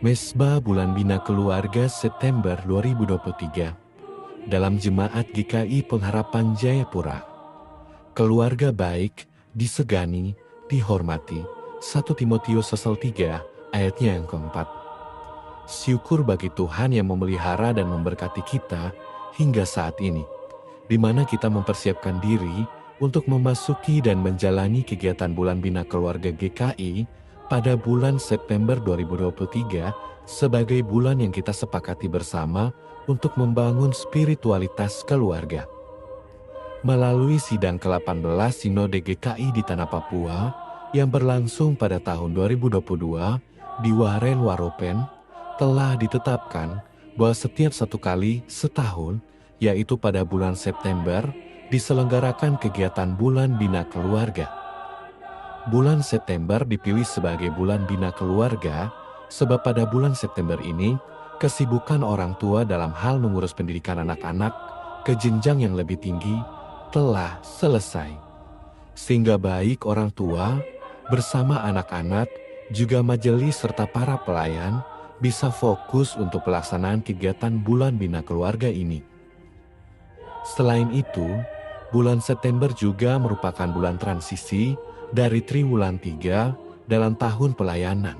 Mesbah Bulan Bina Keluarga September 2023 dalam Jemaat GKI Pengharapan Jayapura. Keluarga baik, disegani, dihormati. 1 Timotius pasal 3 ayatnya yang keempat. Syukur bagi Tuhan yang memelihara dan memberkati kita hingga saat ini, di mana kita mempersiapkan diri untuk memasuki dan menjalani kegiatan Bulan Bina Keluarga GKI pada bulan September 2023 sebagai bulan yang kita sepakati bersama untuk membangun spiritualitas keluarga. Melalui sidang ke-18 Sinode GKI di Tanah Papua yang berlangsung pada tahun 2022 di Waren Waropen, telah ditetapkan bahwa setiap 1 kali setahun, yaitu pada bulan September, diselenggarakan kegiatan Bulan Bina Keluarga. Bulan September dipilih sebagai bulan bina keluarga sebab pada bulan September ini kesibukan orang tua dalam hal mengurus pendidikan anak-anak ke jenjang yang lebih tinggi telah selesai. Sehingga baik orang tua bersama anak-anak juga majelis serta para pelayan bisa fokus untuk pelaksanaan kegiatan bulan bina keluarga ini. Selain itu, bulan September juga merupakan bulan transisi dari triwulan 3 dalam tahun pelayanan.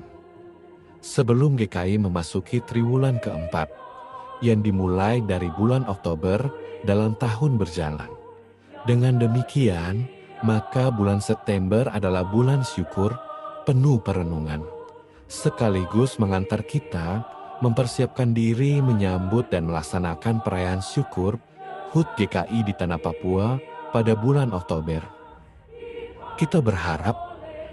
Sebelum GKI memasuki triwulan keempat, yang dimulai dari bulan Oktober dalam tahun berjalan. Dengan demikian, maka bulan September adalah bulan syukur penuh perenungan, sekaligus mengantar kita mempersiapkan diri menyambut dan melaksanakan perayaan syukur HUT GKI di Tanah Papua pada bulan Oktober. Kita berharap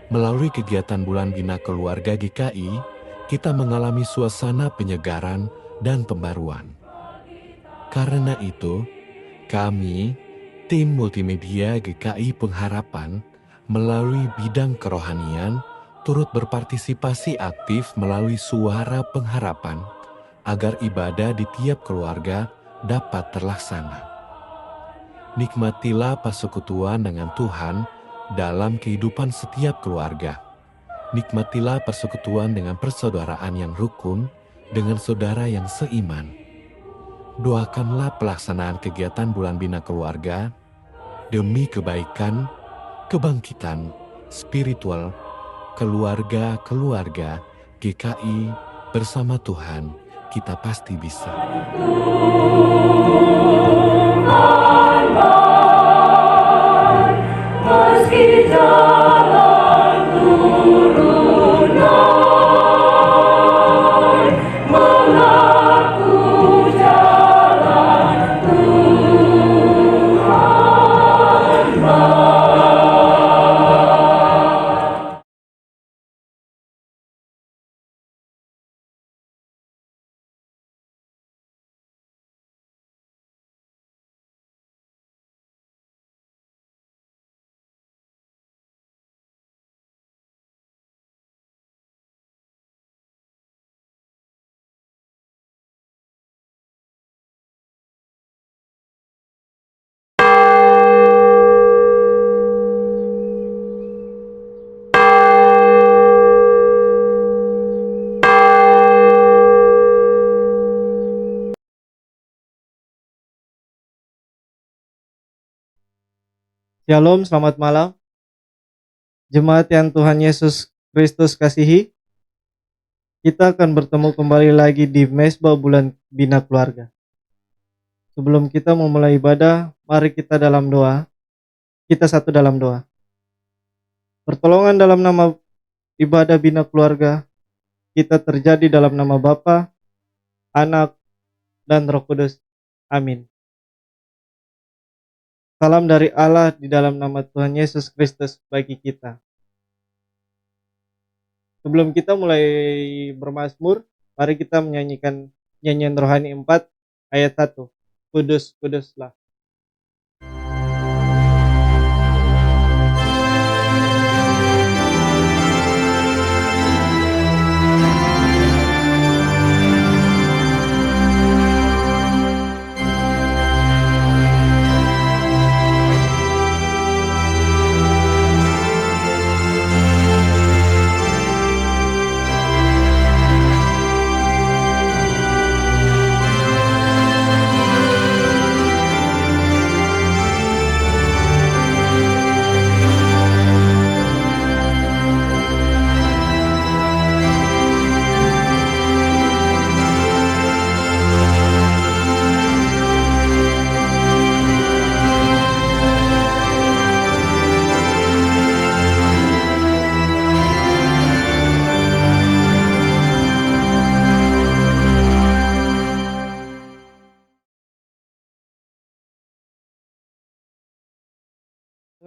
melalui kegiatan Bulan Bina Keluarga GKI, kita mengalami suasana penyegaran dan pembaruan. Karena itu, kami, tim multimedia GKI Pengharapan, melalui bidang kerohanian, turut berpartisipasi aktif melalui suara pengharapan, agar ibadah di tiap keluarga dapat terlaksana. Nikmatilah persekutuan dengan Tuhan dalam kehidupan setiap keluarga. Nikmatilah persekutuan dengan persaudaraan yang rukun dengan saudara yang seiman. Doakanlah pelaksanaan kegiatan Bulan Bina Keluarga demi kebaikan, kebangkitan, spiritual, keluarga-keluarga GKI bersama Tuhan, kita pasti bisa. Meski jalan turunan Shalom, selamat malam. Jemaat yang Tuhan Yesus Kristus kasihi, kita akan bertemu kembali lagi di Mesbah Bulan Bina Keluarga. Sebelum kita memulai ibadah, mari kita dalam doa. Kita satu dalam doa. Pertolongan dalam nama ibadah Bina Keluarga, kita terjadi dalam nama Bapa, Anak, dan Roh Kudus. Amin. Salam dari Allah di dalam nama Tuhan Yesus Kristus bagi kita. Sebelum kita mulai bermazmur, mari kita menyanyikan nyanyian rohani 4 ayat 1. Kudus, kuduslah.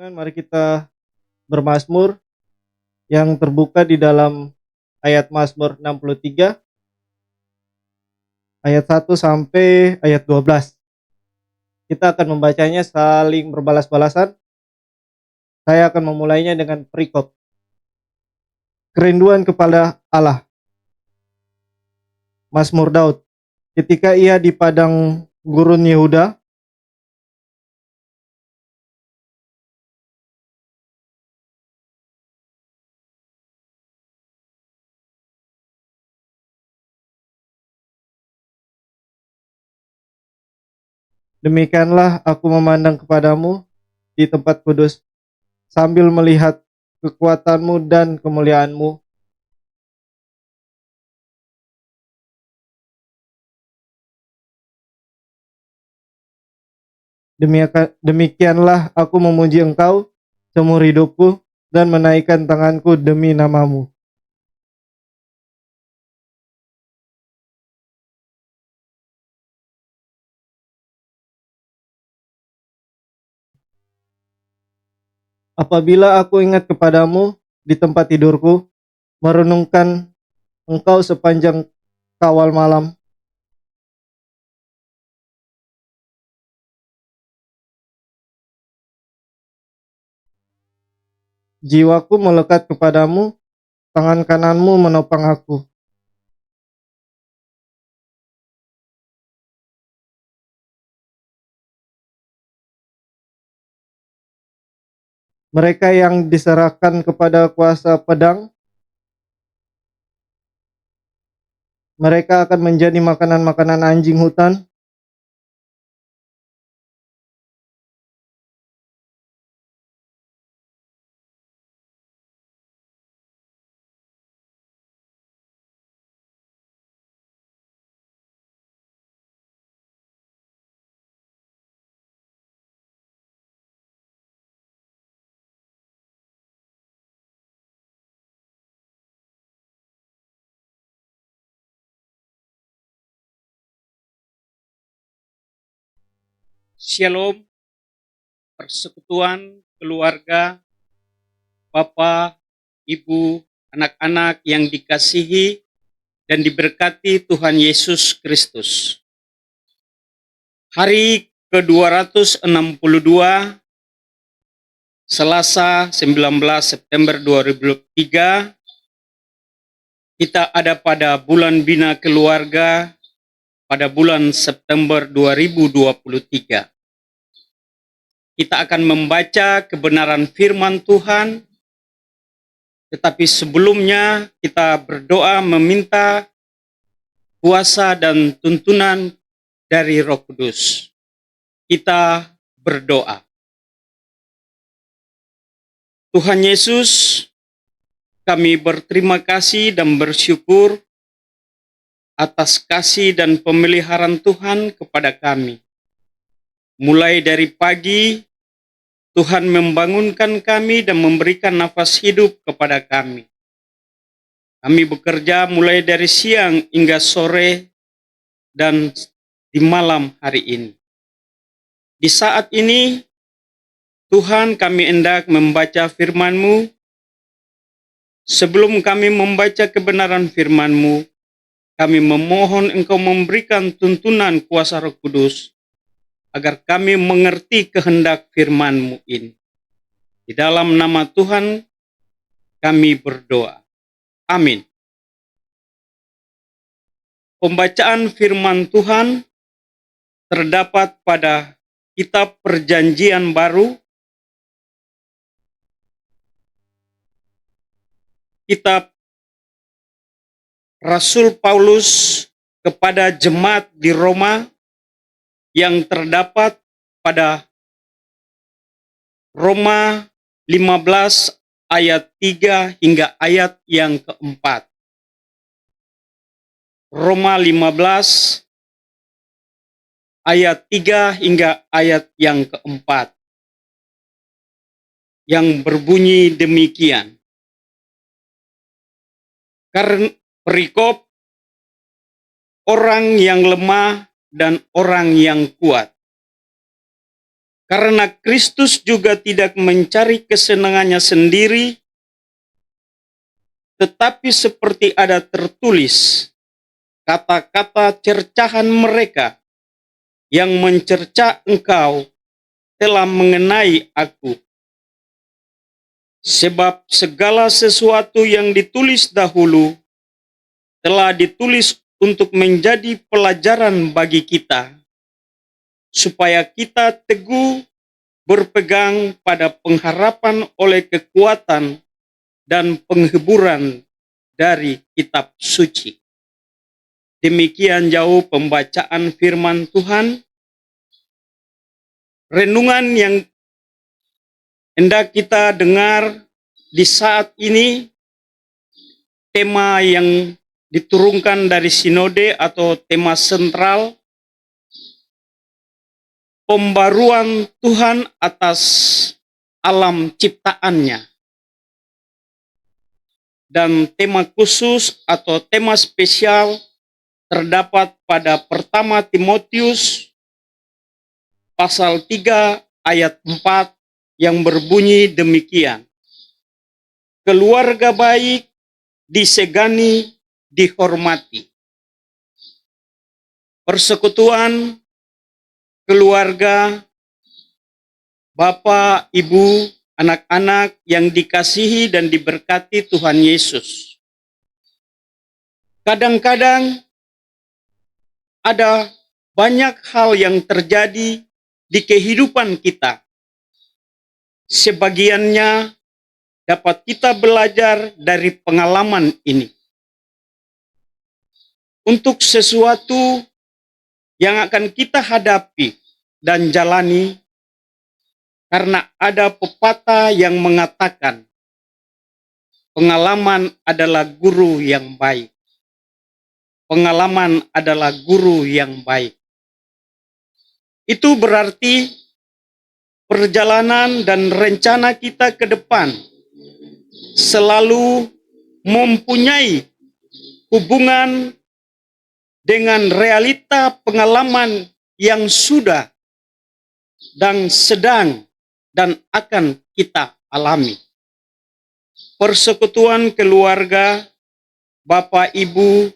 Mari kita bermazmur yang terbuka di dalam ayat Mazmur 63 ayat 1 sampai ayat 12. Kita akan membacanya saling berbalas-balasan. Saya akan memulainya dengan perikop. Kerinduan kepada Allah. Mazmur Daud. Ketika ia di padang gurun Yehuda, demikianlah aku memandang kepadamu di tempat kudus, sambil melihat kekuatanmu dan kemuliaanmu. Demikianlah aku memuji engkau seumur hidupku dan menaikkan tanganku demi namamu. Apabila aku ingat kepadamu di tempat tidurku, merenungkan engkau sepanjang kawal malam, jiwaku melekat kepadamu, tangan kananmu menopang aku. Mereka yang diserahkan kepada kuasa pedang, mereka akan menjadi makanan-makanan anjing hutan. Shalom, persekutuan keluarga, Bapak, Ibu, anak-anak yang dikasihi dan diberkati Tuhan Yesus Kristus. Hari ke-262, Selasa 19 September 2023, kita ada pada bulan Bina Keluarga pada bulan September 2023. Kita akan membaca kebenaran firman Tuhan, tetapi sebelumnya kita berdoa meminta kuasa dan tuntunan dari Roh Kudus. Kita berdoa. Tuhan Yesus, kami berterima kasih dan bersyukur atas kasih dan pemeliharaan Tuhan kepada kami. Mulai dari pagi, Tuhan membangunkan kami dan memberikan nafas hidup kepada kami. Kami bekerja mulai dari siang hingga sore dan di malam hari ini. Di saat ini, Tuhan, kami hendak membaca firman-Mu. Sebelum kami membaca kebenaran firman-Mu, kami memohon Engkau memberikan tuntunan kuasa Roh Kudus, agar kami mengerti kehendak firman-Mu ini. Di dalam nama Tuhan, kami berdoa. Amin. Pembacaan firman Tuhan terdapat pada Kitab Perjanjian Baru, Kitab Rasul Paulus kepada jemaat di Roma yang terdapat pada Roma 15 ayat 3 hingga ayat yang keempat. Roma 15 ayat 3 hingga ayat yang keempat, yang berbunyi demikian. Karena perikop orang yang lemah dan orang yang kuat. Karena Kristus juga tidak mencari kesenangannya sendiri, tetapi seperti ada tertulis, kata-kata cercahan mereka yang mencerca engkau telah mengenai aku. Sebab segala sesuatu yang ditulis dahulu telah ditulis untuk menjadi pelajaran bagi kita, supaya kita teguh berpegang pada pengharapan oleh kekuatan dan penghiburan dari kitab suci. Demikian jauh pembacaan firman Tuhan. Renungan yang hendak kita dengar di saat ini, tema yang diturunkan dari sinode atau tema sentral, pembaruan Tuhan atas alam ciptaannya. Dan tema khusus atau tema spesial terdapat pada pertama Timotius pasal 3 ayat 4 yang berbunyi demikian. Keluarga baik disegani, dihormati. Persekutuan keluarga, Bapak, Ibu, anak-anak yang dikasihi dan diberkati Tuhan Yesus. Kadang-kadang ada banyak hal yang terjadi di kehidupan kita. Sebagiannya dapat kita belajar dari pengalaman ini. Untuk sesuatu yang akan kita hadapi dan jalani, karena ada pepatah yang mengatakan, pengalaman adalah guru yang baik. Pengalaman adalah guru yang baik. Itu berarti perjalanan dan rencana kita ke depan selalu mempunyai hubungan dengan realita pengalaman yang sudah dan sedang dan akan kita alami. Persekutuan keluarga, Bapak, Ibu,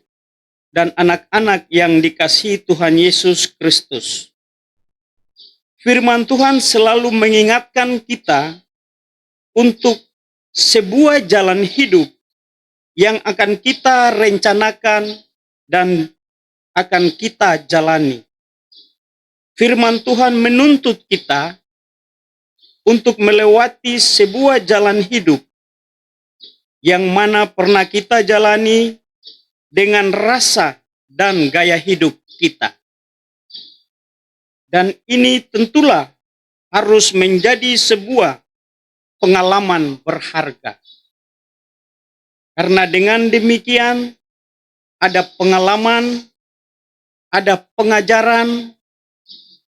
dan anak-anak yang dikasihi Tuhan Yesus Kristus. Firman Tuhan selalu mengingatkan kita untuk sebuah jalan hidup yang akan kita rencanakan dan akan kita jalani. Firman Tuhan menuntut kita untuk melewati sebuah jalan hidup yang mana pernah kita jalani dengan rasa dan gaya hidup kita. Dan ini tentulah harus menjadi sebuah pengalaman berharga. Karena dengan demikian ada pengalaman, ada pengajaran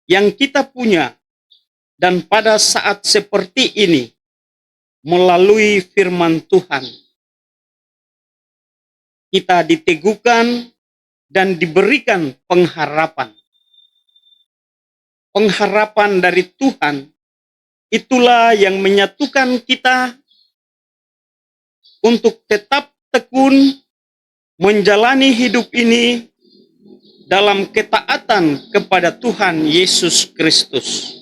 yang kita punya, dan pada saat seperti ini melalui firman Tuhan kita diteguhkan dan diberikan pengharapan. Pengharapan dari Tuhan itulah yang menyatukan kita untuk tetap tekun menjalani hidup ini dalam ketaatan kepada Tuhan Yesus Kristus.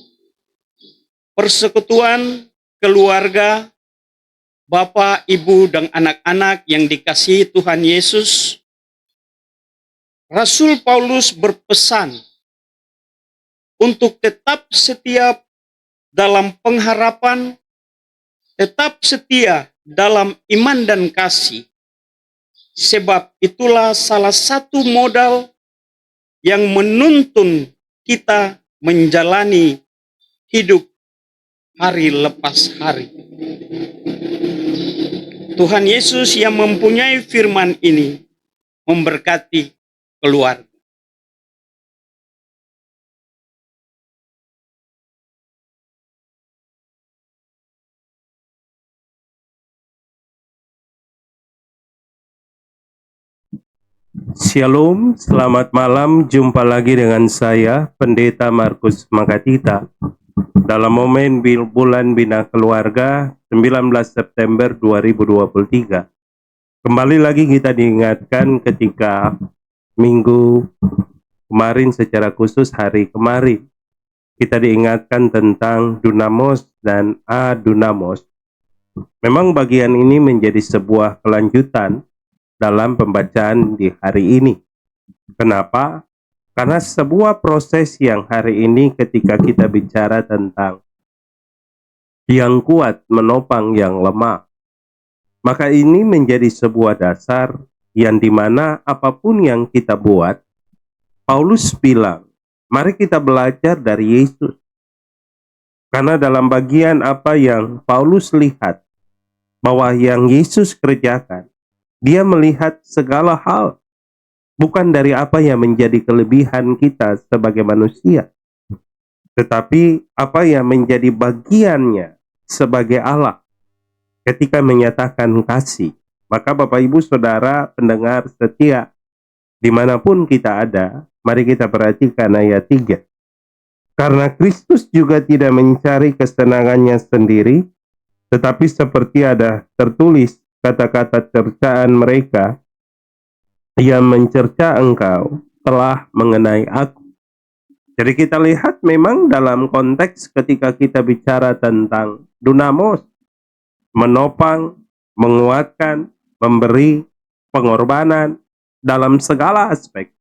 Persekutuan keluarga, Bapak, Ibu, dan anak-anak yang dikasihi Tuhan Yesus, Rasul Paulus berpesan untuk tetap setia dalam pengharapan, tetap setia dalam iman dan kasih. Sebab itulah salah satu modal yang menuntun kita menjalani hidup hari lepas hari. Tuhan Yesus yang mempunyai firman ini memberkati keluarga. Shalom, selamat malam. Jumpa lagi dengan saya, Pendeta Markus Makatita, dalam momen bulan Bina Keluarga 19 September 2023. Kembali lagi kita diingatkan ketika minggu kemarin, secara khusus hari kemarin, kita diingatkan tentang dunamos dan adunamos. Memang bagian ini menjadi sebuah kelanjutan dalam pembacaan di hari ini. Kenapa? Karena sebuah proses yang hari ini ketika kita bicara tentang yang kuat menopang yang lemah, maka ini menjadi sebuah dasar yang dimana apapun yang kita buat, Paulus bilang, mari kita belajar dari Yesus. Karena dalam bagian apa yang Paulus lihat, bahwa yang Yesus kerjakan, dia melihat segala hal, bukan dari apa yang menjadi kelebihan kita sebagai manusia, tetapi apa yang menjadi bagiannya sebagai Allah ketika menyatakan kasih. Maka Bapak Ibu Saudara pendengar setia, dimanapun kita ada, mari kita perhatikan ayat 3. Karena Kristus juga tidak mencari kesenangannya sendiri, tetapi seperti ada tertulis, kata-kata cercaan mereka yang mencerca engkau telah mengenai aku. Jadi kita lihat memang dalam konteks ketika kita bicara tentang dunamos, menopang, menguatkan, memberi, pengorbanan dalam segala aspek.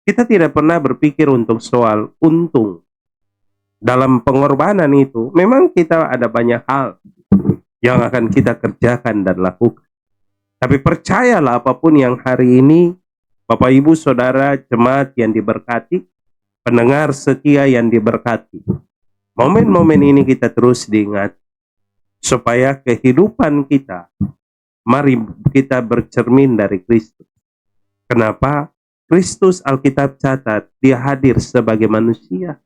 Kita tidak pernah berpikir untuk soal untung. Dalam pengorbanan itu memang kita ada banyak hal yang akan kita kerjakan dan lakukan. Tapi percayalah apapun yang hari ini, Bapak Ibu Saudara jemaat yang diberkati, pendengar setia yang diberkati, momen-momen ini kita terus diingat, supaya kehidupan kita, mari kita bercermin dari Kristus. Kenapa? Kristus Alkitab catat, dia hadir sebagai manusia.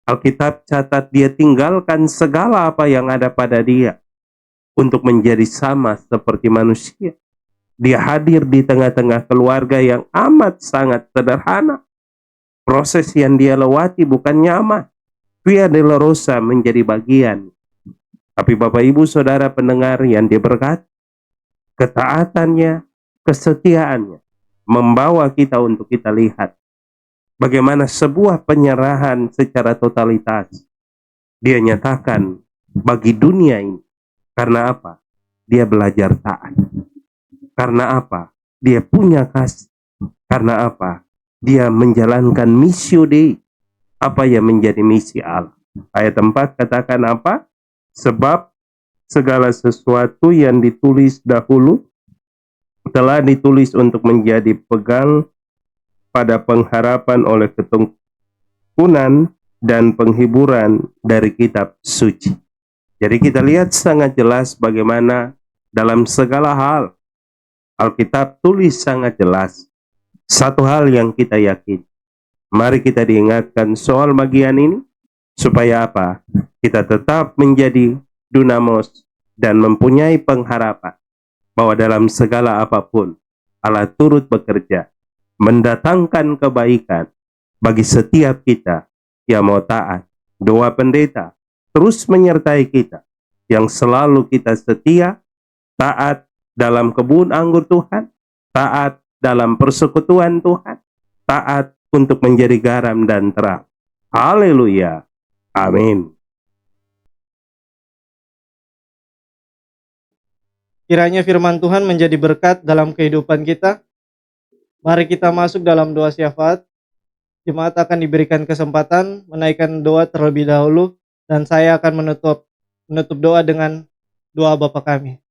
Alkitab catat, dia tinggalkan segala apa yang ada pada dia untuk menjadi sama seperti manusia. Dia hadir di tengah-tengah keluarga yang amat sangat sederhana. Proses yang dia lewati bukan nyaman. Via dolorosa menjadi bagian. Tapi Bapak Ibu Saudara pendengar yang diberkati, ketaatannya, kesetiaannya membawa kita untuk kita lihat bagaimana sebuah penyerahan secara totalitas dia nyatakan bagi dunia ini. Karena apa? Dia belajar taat. Karena apa? Dia punya kasih. Karena apa? Dia menjalankan missio Dei. Apa yang menjadi misi Allah? Ayat 4 katakan apa? Sebab segala sesuatu yang ditulis dahulu telah ditulis untuk menjadi pegang pada pengharapan oleh ketekunan dan penghiburan dari kitab suci. Jadi kita lihat sangat jelas bagaimana dalam segala hal Alkitab tulis sangat jelas. Satu hal yang kita yakin. Mari kita diingatkan soal bagian ini supaya apa? Kita tetap menjadi dunamos dan mempunyai pengharapan bahwa dalam segala apapun Allah turut bekerja mendatangkan kebaikan bagi setiap kita yang mau taat. Doa pendeta terus menyertai kita, yang selalu kita setia, taat dalam kebun anggur Tuhan, taat dalam persekutuan Tuhan, taat untuk menjadi garam dan terang. Haleluya. Amin. Kiranya firman Tuhan menjadi berkat dalam kehidupan kita. Mari kita masuk dalam doa syafaat. Jemaat akan diberikan kesempatan menaikkan doa terlebih dahulu, dan saya akan menutup doa dengan doa Bapa kami.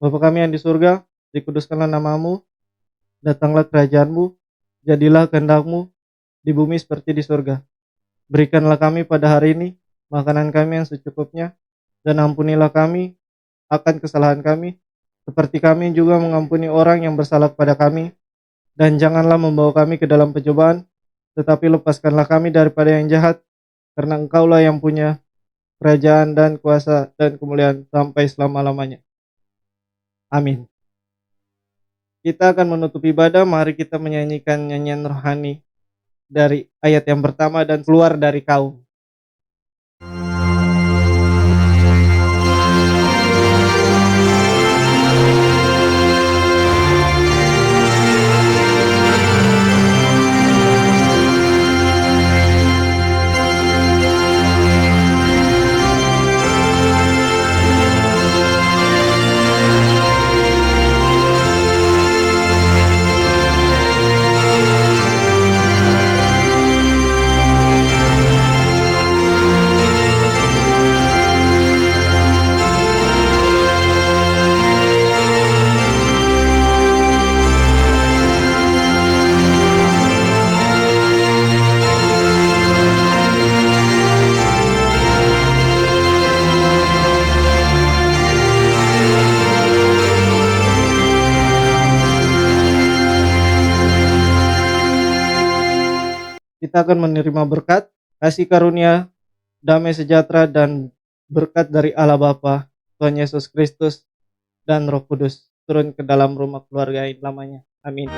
Bapa kami yang di surga, dikuduskanlah namamu, datanglah kerajaanmu, jadilah kehendak-mu di bumi seperti di surga. Berikanlah kami pada hari ini makanan kami yang secukupnya, dan ampunilah kami akan kesalahan kami, seperti kami juga mengampuni orang yang bersalah kepada kami. Dan janganlah membawa kami ke dalam pencobaan, tetapi lepaskanlah kami daripada yang jahat, karena Engkaulah yang punya kerajaan dan kuasa dan kemuliaan sampai selama-lamanya. Amin. Kita akan menutup ibadah, mari kita menyanyikan nyanyian rohani dari ayat yang pertama dan keluar dari kaum. Kita akan menerima berkat, kasih karunia, damai sejahtera, dan berkat dari Allah Bapa, Tuhan Yesus Kristus, dan Roh Kudus turun ke dalam rumah keluarga ini lamanya. Amin.